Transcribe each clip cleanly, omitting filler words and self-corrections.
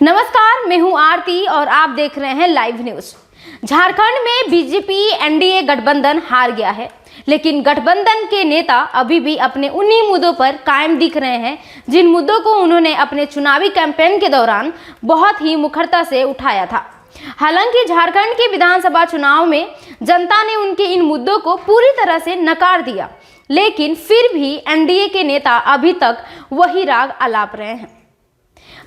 नमस्कार, मैं हूं आरती और आप देख रहे हैं लाइव न्यूज। झारखंड में बीजेपी एनडीए गठबंधन हार गया है, लेकिन गठबंधन के नेता अभी भी अपने उन्हीं मुद्दों पर कायम दिख रहे हैं जिन मुद्दों को उन्होंने अपने चुनावी कैंपेन के दौरान बहुत ही मुखरता से उठाया था। हालांकि झारखंड के विधानसभा चुनाव में जनता ने उनके इन मुद्दों को पूरी तरह से नकार दिया, लेकिन फिर भी एनडीए के नेता अभी तक वही राग आलाप रहे हैं।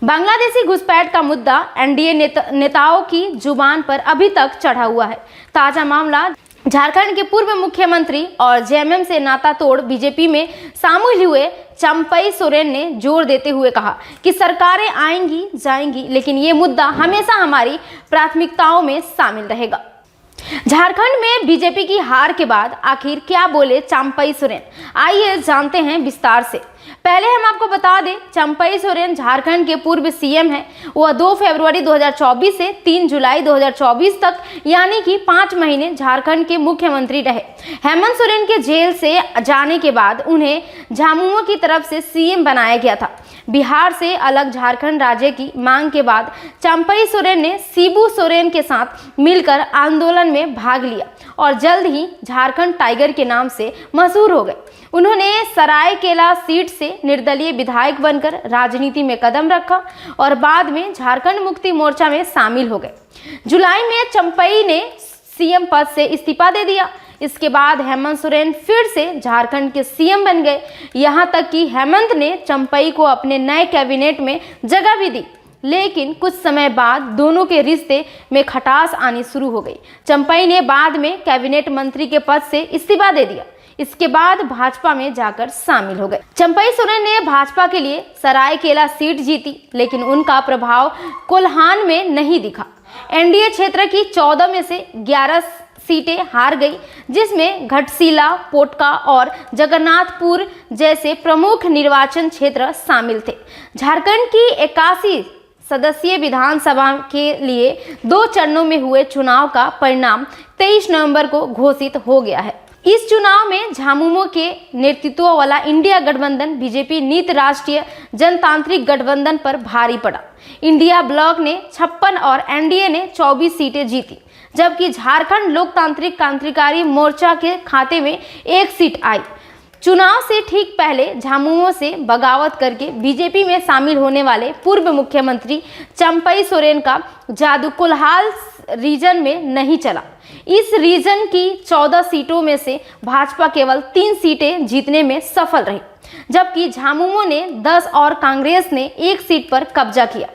बांग्लादेशी घुसपैठ का मुद्दा एनडीए नेताओं की जुबान पर अभी तक चढ़ा हुआ है। ताजा मामला झारखंड के पूर्व मुख्यमंत्री और जेएमएम से नाता तोड़ बीजेपी में शामिल हुए चंपई सोरेन ने जोर देते हुए कहा कि सरकारें आएंगी जाएंगी, लेकिन ये मुद्दा हमेशा हमारी प्राथमिकताओं में शामिल रहेगा। झारखंड में बीजेपी की हार के बाद आखिर क्या बोले चंपई सोरेन, आइए जानते हैं विस्तार से। पहले हम आपको बता दें, चंपई सोरेन झारखंड के पूर्व सीएम हैं। वह 2 फरवरी 2024 से 3 जुलाई 2024 तक यानी कि 5 महीने झारखंड के मुख्यमंत्री रहे। हेमंत सोरेन के जेल से जाने के बाद उन्हें झामुमो की तरफ से सीएम बनाया गया था। बिहार से अलग झारखंड राज्य की मांग के बाद चंपई सोरेन ने शिबू सोरेन के साथ मिलकर आंदोलन में भाग लिया और जल्द ही झारखंड टाइगर के नाम से मशहूर हो गए। उन्होंने सरायकेला सीट से निर्दलीय विधायक बनकर राजनीति में कदम रखा और बाद में झारखंड मुक्ति मोर्चा में शामिल हो गए। जुलाई में चंपई ने सीएम पद से इस्तीफा दे दिया। इसके बाद हेमंत सोरेन फिर से झारखंड के सीएम बन गए। यहां तक कि हेमंत ने चंपई को अपने नए कैबिनेट में जगह भी दी, लेकिन कुछ समय बाद दोनों के रिश्ते में खटास आनी शुरू हो गई। चंपई ने बाद में कैबिनेट मंत्री के पद से इस्तीफा दे दिया। इसके बाद भाजपा में जाकर शामिल हो गए। चंपई सोरेन ने भाजपा के लिए सरायकेला सीट जीती, लेकिन उनका प्रभाव कोल्हान में नहीं दिखा। एनडीए क्षेत्र की 14 में से 11 सीटें हार गई, जिसमें घटसीला, पोटका और जगन्नाथपुर जैसे प्रमुख निर्वाचन क्षेत्र शामिल थे। झारखंड की 81 सदस्यीय विधानसभा के लिए 2 चरणों में हुए चुनाव का परिणाम 23 नवंबर को घोषित हो गया है। इस चुनाव में झामुमो के नेतृत्व वाला इंडिया गठबंधन बीजेपी नीत राष्ट्रीय जनतांत्रिक गठबंधन पर भारी पड़ा। इंडिया ब्लॉक ने 56 और एनडीए ने 24 सीटें जीती, जबकि झारखंड लोकतांत्रिक क्रांतिकारी मोर्चा के खाते में 1 सीट आई। चुनाव से ठीक पहले झामुमो से बगावत करके बीजेपी में शामिल होने वाले पूर्व मुख्यमंत्री चंपई सोरेन का जादू कोल्हान रीजन में नहीं चला। इस रीजन की 14 सीटों में से भाजपा केवल 3 सीटें जीतने में सफल रही, जबकि झामुमो ने 10 और कांग्रेस ने 1 सीट पर कब्जा किया।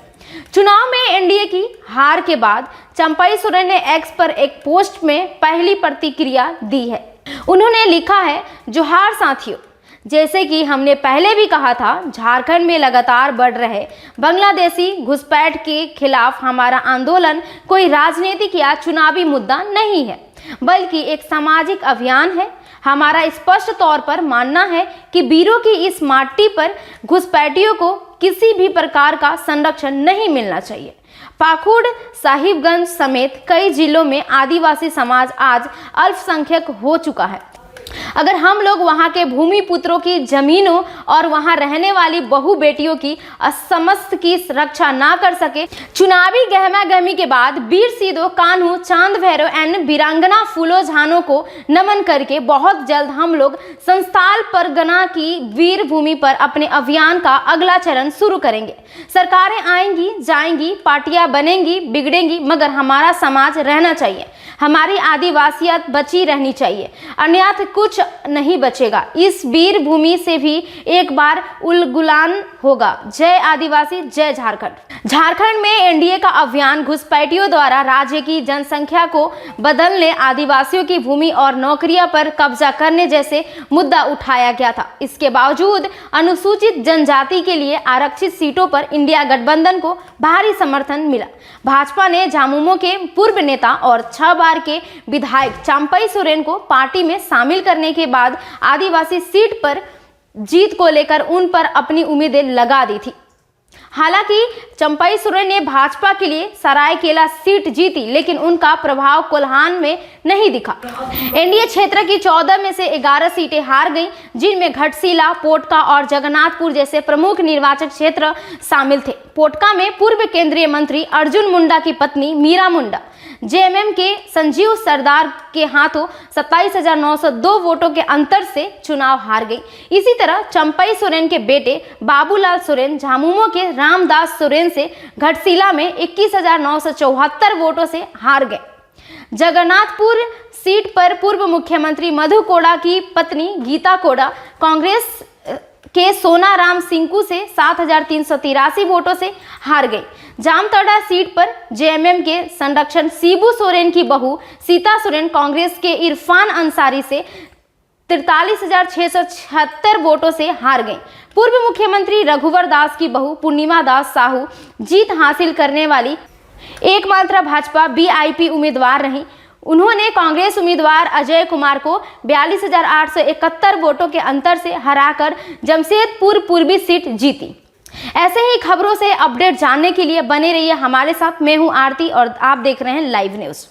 चुनाव में एनडीए की हार के बाद चंपई सोरेन ने एक्स पर एक पोस्ट में पहली प्रतिक्रिया दी है। उन्होंने लिखा है, जोहार साथियों, जैसे कि हमने पहले भी कहा था, झारखंड में लगातार बढ़ रहे बांग्लादेशी घुसपैठ के खिलाफ हमारा आंदोलन कोई राजनीतिक या चुनावी मुद्दा नहीं है, बल्कि एक सामाजिक अभियान है। हमारा स्पष्ट तौर पर मानना है कि वीरों की इस माटी पर घुसपैठियों को किसी भी प्रकार का संरक्षण नहीं मिलना चाहिए। पाकुड़, साहिबगंज समेत कई जिलों में आदिवासी समाज आज अल्पसंख्यक हो चुका है। अगर हम लोग वहां के भूमि पुत्रों की जमीनों और वहां रहने वाली बहु बेटियों की समस्त की रक्षा ना कर सके, चुनावी गहमा गहमी के बाद वीर सिदो कान्हू, चांद भैरव एंड वीरांगना फूलो झानो को नमन करके बहुत जल्द हम लोग संस्थाल परगना की वीर भूमि पर अपने अभियान का अगला चरण शुरू करेंगे। सरकारें आएंगी जाएंगी, पार्टियां बनेंगी बिगड़ेंगी, मगर हमारा समाज रहना चाहिए, हमारी आदिवासियत बची रहनी चाहिए, अन्यथा कुछ नहीं बचेगा। इस वीर भूमि से भी एक बार उलगुलान होगा। जय आदिवासी, जय झारखंड। झारखंड में एनडीए का अभियान घुसपैठियों द्वारा राज्य की जनसंख्या को बदलने, आदिवासियों की भूमि और नौकरियां पर कब्जा करने जैसे मुद्दा उठाया गया था। इसके बावजूद अनुसूचित जनजाति के लिए आरक्षित सीटों पर इंडिया गठबंधन को भारी समर्थन मिला। भाजपा ने झामुमो के पूर्व नेता और 6 बार के विधायक चंपई सोरेन को पार्टी में शामिल करने के बाद आदिवासी सीट पर जीत को लेकर उन पर अपनी उम्मीदें लगा दी थी। हालांकि चंपई सोरेन ने भाजपा के लिए सरायकेला सीट जीती, लेकिन उनका प्रभाव कोल्हान में नहीं दिखा। एनडीए क्षेत्र की 14 में से 11 सीटें हार गईं, जिनमें घाटशिला, पोटका और जगन्नाथपुर जैसे प्रमुख निर्वाचन क्षेत्र शामिल थे। पोटका में पूर्व केंद्रीय मंत्री अर्जुन मुंडा की पत्नी मीरा मुंडा जेएमएम के संजीव सरदार के हाथों 27,902 वोटों के अंतर से चुनाव हार गई। इसी तरह चंपई सोरेन के बेटे बाबूलाल सोरेन झामुमो के रामदास सोरेन से घाटशिला में 21,974 वोटों से हार गए। जगन्नाथपुर सीट पर पूर्व मुख्यमंत्री मधु कोड़ा की पत्नी गीता कोड़ा कांग्रेस के सोनाराम सिंकू से 7,383 वोटों से हार गई। जामताड़ा सीट पर जेएमएम के संरक्षण शिबू सोरेन की बहू सीता सोरेन कांग्रेस के इरफान अंसारी से 43,676 वोटों से हार गई। पूर्व मुख्यमंत्री रघुवर दास की बहू पूर्णिमा दास साहू जीत हासिल करने वाली एकमात्र भाजपा वीआईपी उम्मीदवार रहीं। उन्होंने कांग्रेस उम्मीदवार अजय कुमार को 42,871 वोटों के अंतर से हराकर जमशेदपुर पूर्वी सीट जीती। ऐसे ही खबरों से अपडेट जानने के लिए बने रहिए हमारे साथ। मैं हूं आरती और आप देख रहे हैं लाइव न्यूज़।